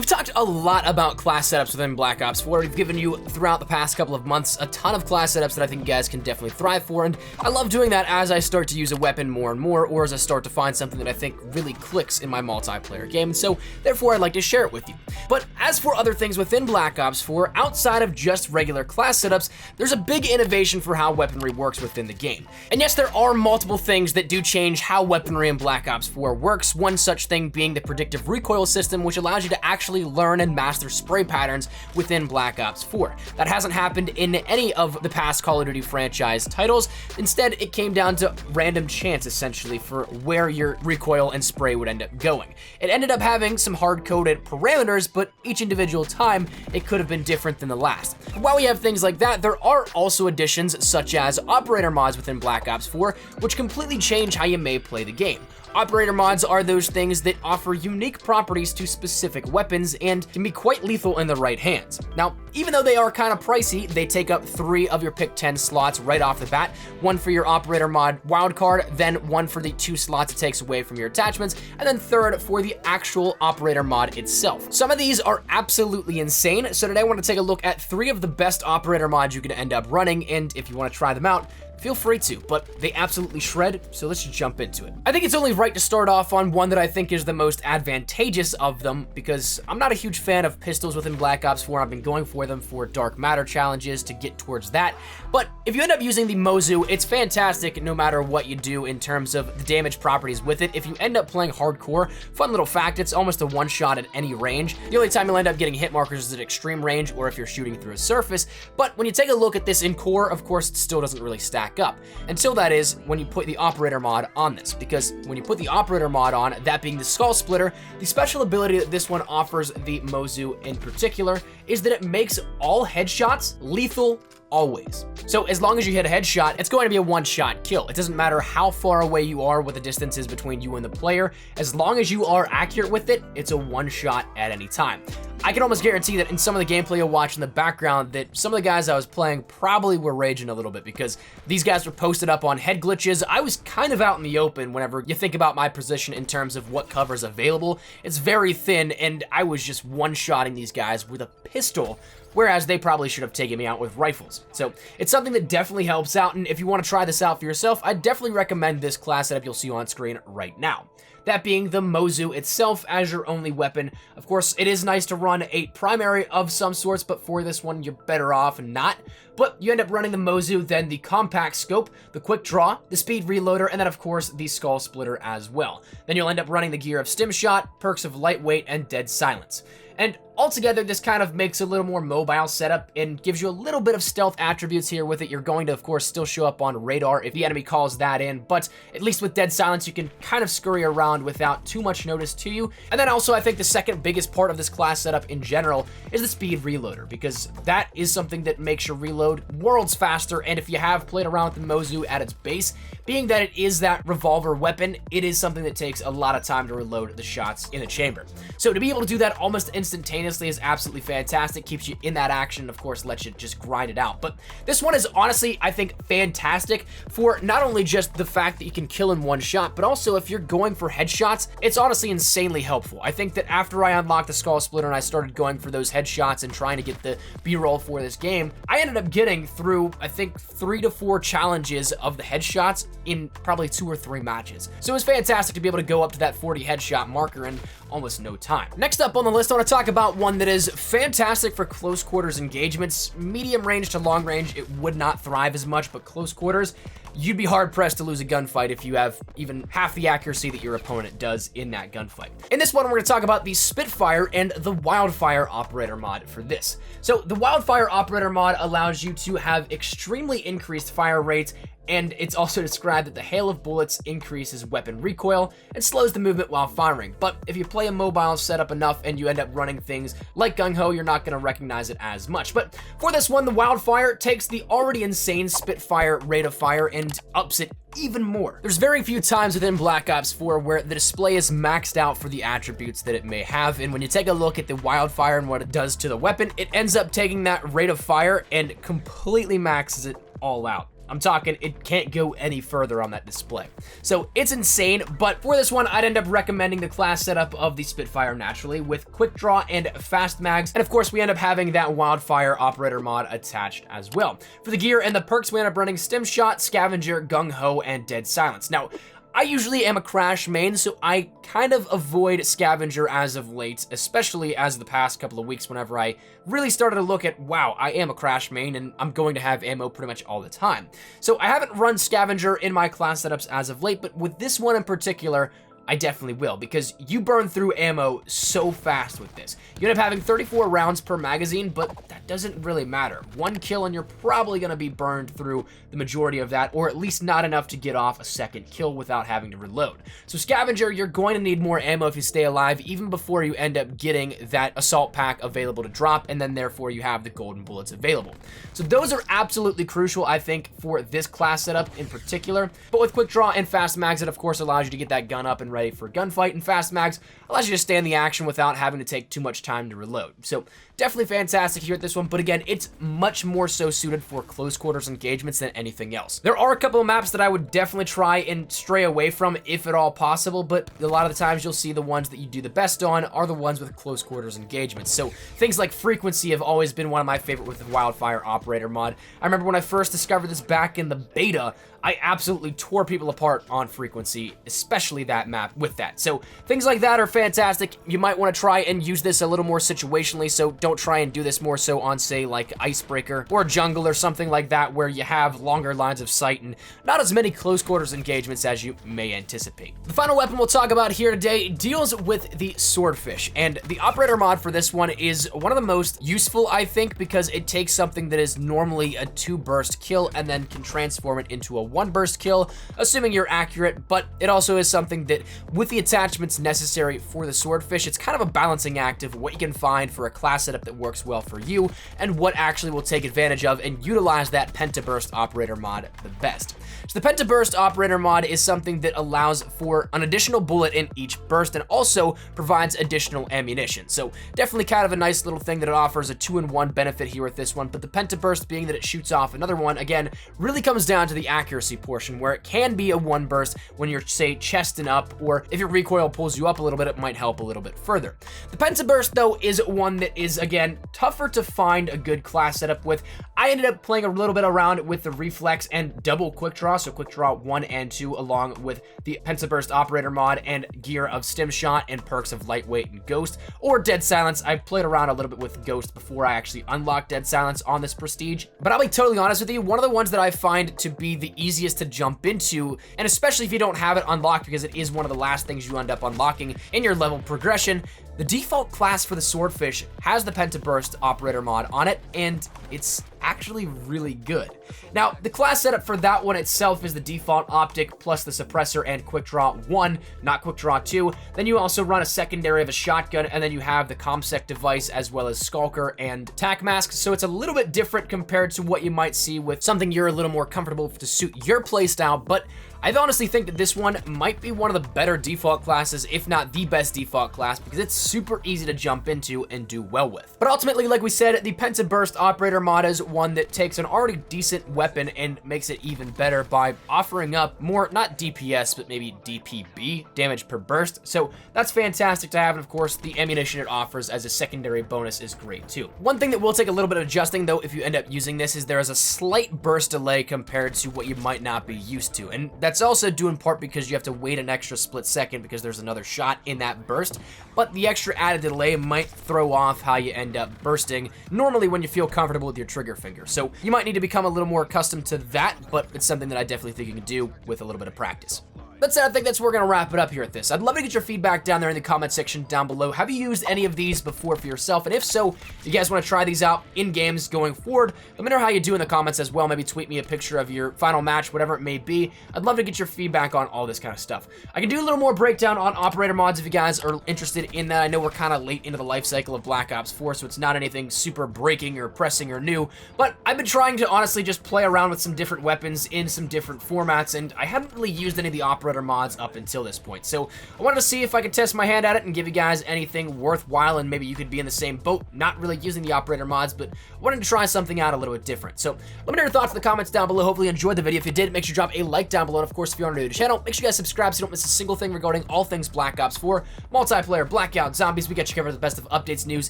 talked a lot about class setups within Black Ops 4. We've given you, throughout the past couple of months, a ton of class setups that I think you guys can definitely thrive for, and I love doing that as I start to use a weapon more and more, or as I start to find something that I think really clicks in my multiplayer game, and so therefore I'd like to share it with you. But as for other things within Black Ops 4, outside of just regular class setups, there's a big innovation for how weaponry works within the game. And yes, there are multiple things that do change how weaponry in Black Ops 4 works, one such thing being the predictive recoil system, which allows you to actually learn and master spray patterns within Black Ops 4. That hasn't happened in any of the past Call of Duty franchise titles. Instead, it came down to random chance, essentially, for where your recoil and spray would end up going. It ended up having some hard-coded parameters, but each individual time, it could have been different than the last. While we have things like that, there are also additions such as operator mods within Black Ops 4, which completely change how you may play the game. Operator mods are those things that offer unique properties to specific weapons and can be quite lethal in the right hands. Now, even though they are kind of pricey, they take up 3 of your pick 10 slots right off the bat, one for your operator mod wildcard, then one for the 2 slots it takes away from your attachments, and then third for the actual operator mod itself. Some of these are absolutely insane, so today I want to take a look at 3 of the best operator mods you can end up running, and if you want to try them out, feel free to, but they absolutely shred, so let's just jump into it. I think it's only right to start off on one that I think is the most advantageous of them, because I'm not a huge fan of pistols within Black Ops 4. I've been going for them for Dark Matter challenges to get towards that, but if you end up using the Mozu, it's fantastic no matter what you do in terms of the damage properties with it. If you end up playing hardcore, fun little fact, it's almost a one-shot at any range. The only time you'll end up getting hit markers is at extreme range or if you're shooting through a surface, but when you take a look at this in core, of course, it still doesn't really stack up. Until that is when you put the operator mod on this, because when you put the operator mod on, that being the skull splitter, the special ability that this one offers the Mozu in particular is that it makes all headshots lethal always. So as long as you hit a headshot, it's going to be a one-shot kill. It doesn't matter how far away you are, what the distance is between you and the player. As long as you are accurate with it, it's a one-shot at any time. I can almost guarantee that in some of the gameplay you'll watch in the background that some of the guys I was playing probably were raging a little bit because these guys were posted up on head glitches. I was kind of out in the open whenever you think about my position in terms of what cover is available. It's very thin, and I was just one-shotting these guys with a pistol, whereas they probably should have taken me out with rifles. So it's something that definitely helps out, and if you want to try this out for yourself, I definitely recommend this class setup you'll see on screen right now. That being the Mozu itself as your only weapon. Of course, it is nice to run a primary of some sorts, but for this one, you're better off not. But you end up running the Mozu, then the compact scope, the quick draw, the speed reloader, and then of course the skull splitter as well. Then you'll end up running the gear of stim shot, perks of lightweight, and dead silence. And altogether, this kind of makes a little more mobile setup and gives you a little bit of stealth attributes here with it. You're going to, of course, still show up on radar if the enemy calls that in, but at least with dead silence, you can kind of scurry around without too much notice to you. And then also, I think the second biggest part of this class setup in general is the speed reloader, because that is something that makes your reload worlds faster. And if you have played around with the Mozu at its base, being that it is that revolver weapon, it is something that takes a lot of time to reload the shots in the chamber. So to be able to do that almost instantaneously is absolutely fantastic, keeps you in that action, of course, lets you just grind it out. But this one is honestly, I think, fantastic for not only just the fact that you can kill in one shot, but also if you're going for headshots, it's honestly insanely helpful. I think that after I unlocked the skull splitter and I started going for those headshots and trying to get the B-roll for this game, I ended up getting through, I think, 3 to 4 challenges of the headshots in probably 2 or 3 matches. So it was fantastic to be able to go up to that 40 headshot marker in almost no time. Next up on the list, I want to talk about one that is fantastic for close quarters engagements. Medium range to long range, it would not thrive as much, but close quarters, you'd be hard pressed to lose a gunfight if you have even half the accuracy that your opponent does in that gunfight. In this one, we're going to talk about the Spitfire and the Wildfire operator mod for this. So the Wildfire operator mod allows you to have extremely increased fire rates, and it's also described that the hail of bullets increases weapon recoil and slows the movement while firing. But if you play a mobile setup enough and you end up running things like Gung Ho, you're not going to recognize it as much. But for this one, the Wildfire takes the already insane Spitfire rate of fire and ups it even more. There's very few times within Black Ops 4 where the display is maxed out for the attributes that it may have, and when you take a look at the Wildfire and what it does to the weapon, it ends up taking that rate of fire and completely maxes it all out. I'm talking it can't go any further on that display. So it's insane, but for this one, I'd end up recommending the class setup of the Spitfire naturally with quick draw and fast mags. And of course, we end up having that Wildfire operator mod attached as well. For the gear and the perks, we end up running Stim Shot, Scavenger, Gung Ho, and Dead Silence. Now, I usually am a Crash main, so I kind of avoid Scavenger as of late, especially as the past couple of weeks whenever I really started to look at, wow, I am a Crash main and I'm going to have ammo pretty much all the time. So I haven't run Scavenger in my class setups as of late, but with this one in particular, I definitely will, because you burn through ammo so fast with this. You end up having 34 rounds per magazine, but that doesn't really matter. One kill and you're probably going to be burned through the majority of that, or at least not enough to get off a second kill without having to reload. So Scavenger, you're going to need more ammo if you stay alive, even before you end up getting that assault pack available to drop, and then therefore you have the golden bullets available. So those are absolutely crucial, I think, for this class setup in particular. But with quick draw and fast mags, it of course allows you to get that gun up and ready for a gunfight, and fast mags allows you to stay in the action without having to take too much time to reload. So definitely fantastic here at this one, but again, it's much more so suited for close quarters engagements than anything else. There are a couple of maps that I would definitely try and stray away from if at all possible, but a lot of the times you'll see the ones that you do the best on are the ones with close quarters engagements. So things like Frequency have always been one of my favorite with the Wildfire operator mod. I remember when I first discovered this back in the beta, I absolutely tore people apart on Frequency, especially that map with that. So things like that are fantastic. You might want to try and use this a little more situationally, so don't try and do this more so on, say, like Icebreaker or Jungle or something like that, where you have longer lines of sight and not as many close quarters engagements as you may anticipate. The final weapon we'll talk about here today deals with the Swordfish, and the operator mod for this one is one of the most useful, I think, because it takes something that is normally a 2-burst kill and then can transform it into a 1-burst kill, assuming you're accurate, but it also is something that, with the attachments necessary for the Swordfish, it's kind of a balancing act of what you can find for a class setup that works well for you, and what actually will take advantage of and utilize that Pentaburst operator mod the best. So the Pentaburst operator mod is something that allows for an additional bullet in each burst and also provides additional ammunition. So definitely kind of a nice little thing that it offers a 2-in-1 benefit here with this one, but the Pentaburst being that it shoots off another one, again, really comes down to the accuracy portion, where it can be a 1-burst when you're, say, chesting up, or if your recoil pulls you up a little bit, it might help a little bit further. The Pentaburst, though, is one that is, again, tougher to find a good class setup with. I ended up playing a little bit around with the Reflex and double quick draw, so quick draw 1 and 2, along with the Pentaburst operator mod and gear of Stim Shot and perks of Lightweight and Ghost, or Dead Silence. I played around a little bit with Ghost before I actually unlocked Dead Silence on this Prestige, but I'll be totally honest with you, one of the ones that I find to be the easiest to jump into, and especially if you don't have it unlocked, because it is one of the last things you end up unlocking in your level progression, the default class for the Swordfish has the Pentaburst operator mod on it, and it's actually really good. Now, the class setup for that one itself is the default optic plus the suppressor and quick draw 1, not quick draw 2. Then you also run a secondary of a shotgun, and then you have the ComSec device as well as Skulker and Tac Mask. So it's a little bit different compared to what you might see with something you're a little more comfortable to suit your playstyle, but I honestly think that this one might be one of the better default classes, if not the best default class, because it's super easy to jump into and do well with. But ultimately, like we said, the Pentaburst operator mod is one that takes an already decent weapon and makes it even better by offering up more, not DPS, but maybe DPB, damage per burst. So that's fantastic to have, and of course, the ammunition it offers as a secondary bonus is great too. One thing that will take a little bit of adjusting, though, if you end up using this, is there is a slight burst delay compared to what you might not be used to, and that's also due in part because you have to wait an extra split second because there's another shot in that burst, but the extra added delay might throw off how you end up bursting normally when you feel comfortable with your trigger finger. So you might need to become a little more accustomed to that, but it's something that I definitely think you can do with a little bit of practice. That's it. I think that's where we're going to wrap it up here at this. I'd love to get your feedback down there in the comment section down below. Have you used any of these before for yourself? And if so, if you guys want to try these out in games going forward, let me know how you do in the comments as well. Maybe tweet me a picture of your final match, whatever it may be. I'd love to get your feedback on all this kind of stuff. I can do a little more breakdown on operator mods if you guys are interested in that. I know we're kind of late into the life cycle of Black Ops 4, so it's not anything super breaking or pressing or new, but I've been trying to honestly just play around with some different weapons in some different formats, and I haven't really used any of the operator operator mods up until this point. So I wanted to see if I could test my hand at it and give you guys anything worthwhile, and maybe you could be in the same boat, not really using the operator mods, but wanting to try something out a little bit different. So let me know your thoughts in the comments down below. Hopefully you enjoyed the video. If you did, make sure you drop a like down below. And of course, if you are new to the channel, make sure you guys subscribe so you don't miss a single thing regarding all things Black Ops 4, multiplayer, blackout, zombies. We got you covered with the best of updates, news,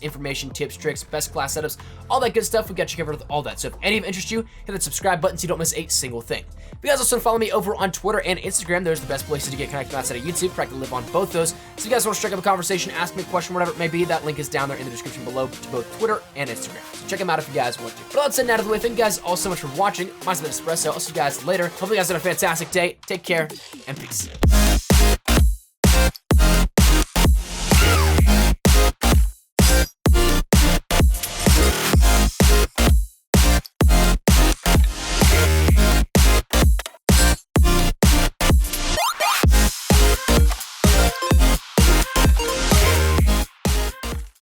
information, tips, tricks, best class setups, all that good stuff. We got you covered with all that. So if any of it interests you, hit that subscribe button so you don't miss a single thing. If you guys also follow me over on Twitter and Instagram, there's the best places to get connected outside of YouTube. Practically live on both those. So if you guys want to strike up a conversation, ask me a question, whatever it may be, that link is down there in the description below to both Twitter and Instagram. So check them out if you guys want to. But let's send out of the way. Thank you guys all so much for watching. Mine's been Espresso. I'll see you guys later. Hope you guys had a fantastic day. Take care and peace.